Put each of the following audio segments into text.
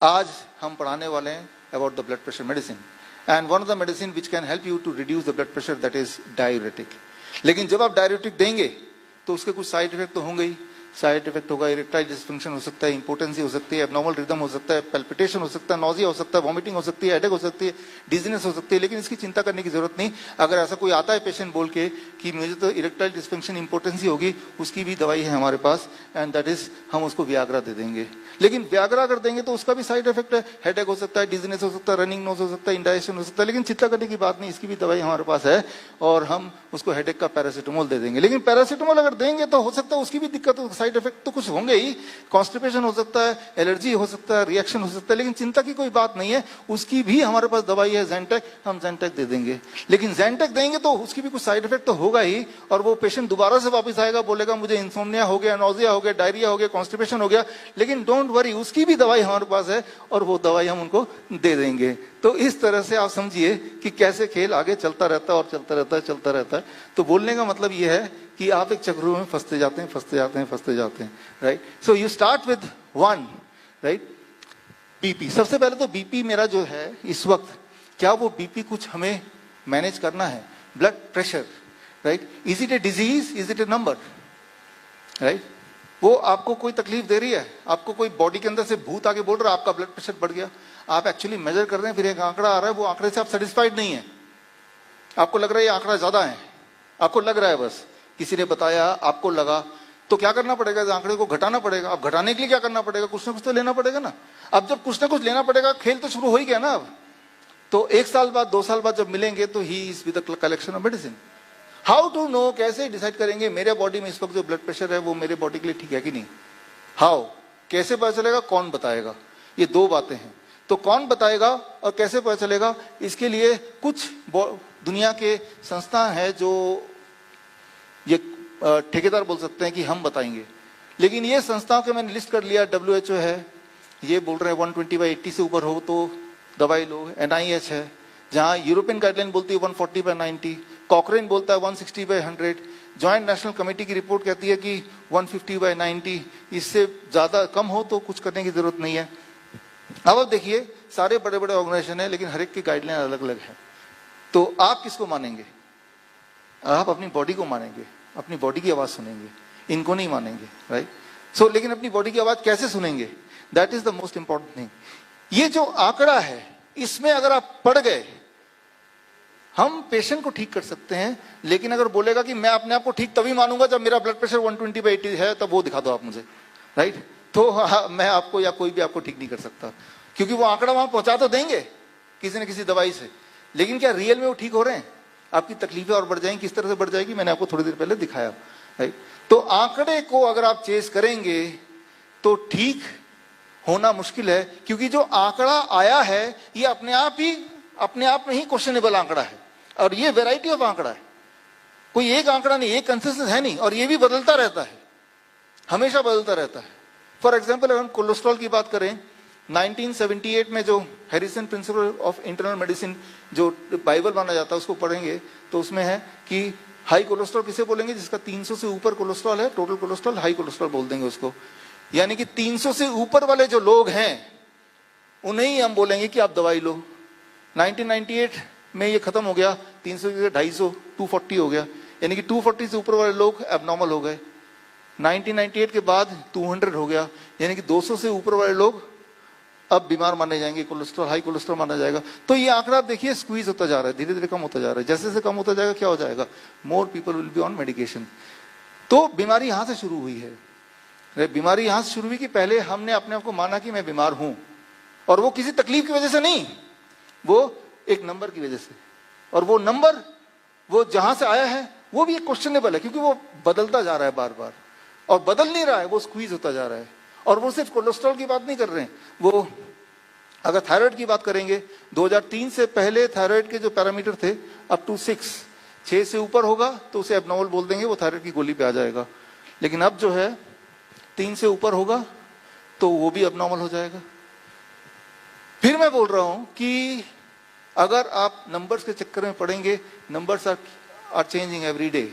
आज हम पढ़ाने वाले हैं about the blood pressure medicine and one of the medicine which can help you to reduce the blood pressure that is diuretic. लेकिन जब आप डाययूरेटिक देंगे तो उसके कुछ साइड इफेक्ट तो होंगे ही। साइड इफेक्ट होगा, इरेक्टाइल डिसफंक्शन हो सकता है, इंपोर्टेंसी हो सकती है, एबनॉर्मल रिदम हो सकता है, पैल्पिटेशन हो सकता है, नॉजिया हो सकता है, वॉमिटिंग हो सकती है, हेडेक हो सकती है, डिजीनेस हो सकती है। लेकिन इसकी चिंता करने की जरूरत नहीं। अगर ऐसा कोई आता है पेशेंट बोल के कि मुझे तो इरेक्टाइल डिसफंक्शन इंपोर्टेंसी होगी, उसकी भी दवाई है हमारे पास एंड दैट इज हम उसको वियाग्रा दे देंगे। लेकिन वियाग्रा अगर देंगे तो उसका भी साइड इफेक्ट है, हेडेक हो सकता है, डिजीनेस हो सकता है, रनिंग नोज हो सकता है, इंडाइजेशन हो सकता है। लेकिन चिंता करने की बात नहीं, इसकी भी दवाई हमारे पास है और हम उसको हेडेक का पैरासीटामोल दे देंगे। लेकिन पैरासीटामोल अगर देंगे तो हो सकता है उसकी भी दिक्कत, साइड इफेक्ट तो कुछ होंगे ही, कॉन्स्टिपेशन हो सकता है, एलर्जी हो सकता है, रिएक्शन हो सकता है। लेकिन चिंता की कोई बात नहीं है, उसकी भी हमारे पास दवाई है ज़ेंटेक, हम ज़ेंटेक दे देंगे। लेकिन ज़ेंटेक देंगे तो उसकी भी कुछ साइड इफेक्ट तो होगा ही और वो पेशेंट दोबारा से वापस आएगा, बोलेगा मुझे इंसोम्निया हो गया, नोजिया हो गया, डायरिया हो गया, कॉन्स्टिपेशन हो गया। लेकिन डोंट वरी, उसकी भी दवाई हमारे पास है और वो दवाई हम उनको दे देंगे। तो इस तरह से आप समझिए कि कैसे खेल आगे चलता रहता है और चलता रहता है, चलता रहता है। तो बोलने का मतलब ये है कि आप एक चक्रों में फंसते जाते हैं, फंसते जाते हैं, फंसते जाते हैं, right. So you start with one, right, BP. सबसे पहले तो बीपी मेरा जो है इस वक्त, क्या वो बीपी कुछ हमें मैनेज करना है? Blood pressure, right, is it a disease, is it A number, right. वो आपको कोई तकलीफ दे रही है, आपको कोई बॉडी के अंदर से भूत आके बोल रहा है आपका ब्लड प्रेशर बढ़ गया, आप एक्चुअली मेजर कर रहे हैं, फिर एक आंकड़ा आ रहा है, वो आंकड़े से आप सेटिस्फाइड नहीं है, आपको लग रहा है ये आंकड़ा ज्यादा है, आपको लग रहा है, बस किसी ने बताया, आपको लगा, तो क्या करना पड़ेगा? इस आंकड़े को घटाना पड़ेगा। अब घटाने के लिए क्या करना पड़ेगा? कुछ ना कुछ तो लेना पड़ेगा ना। अब जब कुछ ना कुछ लेना पड़ेगा, खेल तो शुरू हो ही गया ना। अब तो 1 साल बाद, 2 साल बाद जब मिलेंगे तो he is with the collection of medicine. How to know, कैसे डिसाइड करेंगे मेरे बॉडी में इस वक्त जो ब्लड प्रेशर है वो मेरे बॉडी के लिए ठीक है कि नहीं? हाउ, कैसे पता चलेगा? कौन बताएगा? ये 2 बातें हैं। तो कौन बताएगा और कैसे पता चलेगा, इसके लिए कुछ दुनिया के संस्था है जो ये ठेकेदार बोल सकते हैं कि हम बताएंगे। लेकिन ये संस्थाओं के मैंने लिस्ट कर लिया। WHO है, ये बोल रहे हैं 120/80 से ऊपर हो तो दवाई लो। NIH है, जहां यूरोपियन गाइडलाइन बोलती है 140/90, कॉकरेन बोलता है 160/100, जॉइंट नेशनल कमेटी की रिपोर्ट कहती है कि 150/90, इससे ज्यादा कम हो तो कुछ करने की जरूरत नहीं है। अब देखिए, सारे बड़े बड़े ऑर्गेनाइजेशन है, लेकिन हर एक की गाइडलाइन अलग अलग है। तो आप किसको मानेंगे? आप अपनी बॉडी को मानेंगे, अपनी बॉडी की आवाज सुनेंगे, इनको नहीं मानेंगे, राइट। सो लेकिन अपनी बॉडी की आवाज कैसे सुनेंगे? That is the most important thing. ये जो आंकड़ा है, इसमें अगर आप पड़ गए, हम पेशेंट को ठीक कर सकते हैं, लेकिन अगर बोलेगा कि मैं अपने आप को ठीक तभी मानूंगा जब मेरा ब्लड प्रेशर 120/80 है, तब वो दिखा दो आप मुझे, राइट। तो मैं आपको या कोई भी आपको ठीक नहीं कर सकता, क्योंकि वो आंकड़ा वहां पहुंचा तो देंगे किसी न किसी दवाई से, लेकिन क्या रियल में वो ठीक हो रहे हैं? आपकी तकलीफें और बढ़ जाएंगी। किस तरह से बढ़ जाएगी, मैंने आपको थोड़ी देर पहले दिखाया, राइट। तो आंकड़े को अगर आप चेस करेंगे तो ठीक होना मुश्किल है, क्योंकि जो आंकड़ा आया है ये अपने आप में ही क्वेश्चनेबल आंकड़ा है, और ये वैरायटी ऑफ आंकड़ा है, कोई एक आंकड़ा नहीं, एक कंसेंसस है नहीं, और ये भी बदलता रहता है, हमेशा बदलता रहता है। फॉर एग्जाम्पल, अगर हम कोलेस्ट्रॉल की बात करें, 1978 में जो Harrison principle of internal medicine जो बाइबल माना जाता है, उसको पढ़ेंगे तो उसमें है कि हाई कोलेस्ट्रॉल किसे बोलेंगे? जिसका 300 से ऊपर कोलेस्ट्रॉल है, टोटल कोलेस्ट्रॉल, हाई कोलेस्ट्रॉल बोल देंगे उसको। यानी कि 300 से ऊपर वाले जो लोग हैं उन्हें ही हम बोलेंगे कि आप दवाई लो। 1998 में ये खत्म हो गया, 300 से 250, 240 हो गया, यानी कि 240 से ऊपर वाले लोग एबनॉर्मल हो गए। 1998 के बाद 200 हो गया, यानी कि 200 से ऊपर वाले लोग अब बीमार माने जाएंगे, कोलेस्ट्रॉल, हाई कोलेस्ट्रॉल माना जाएगा। तो ये आंकड़ा देखिए स्क्वीज होता जा रहा है, धीरे धीरे कम होता जा रहा है। जैसे जैसे कम होता जाएगा क्या हो जाएगा? More people will be on medication. तो बीमारी यहां से शुरू हुई है। बीमारी यहां से शुरू हुई कि पहले हमने अपने आप को माना कि मैं बीमार हूं, और वो किसी तकलीफ की वजह से नहीं, वो एक नंबर की वजह से। और वो नंबर वो जहां से आया है वो भी एक क्वेश्चनेबल है, क्योंकि वो बदलता जा रहा है बार बार, और बदल नहीं रहा है, वो स्क्वीज होता जा रहा है। और वो सिर्फ कोलेस्ट्रॉल की बात नहीं कर रहे हैं, वो अगर थायराइड की बात करेंगे, 2003 से पहले थायराइड के जो पैरामीटर थे अप टू 6 से ऊपर होगा तो उसे एबनॉर्मल बोल देंगे, वो थायराइड की गोली पे आ जाएगा। लेकिन अब जो है 3 से ऊपर होगा तो वो भी एबनॉर्मल हो जाएगा। फिर मैं बोल रहा हूं कि अगर आप नंबर्स के चक्कर में पड़ेंगे, numbers are changing every day,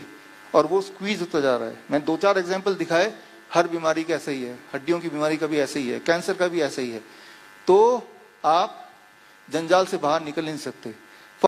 और वो स्क्वीज होता जा रहा है। मैंने 2-4 एग्जाम्पल दिखाए, हर बीमारी का ऐसा ही है, हड्डियों की बीमारी का भी ऐसे ही है, कैंसर का भी ऐसा ही है। तो आप जंजाल से बाहर निकल नहीं सकते।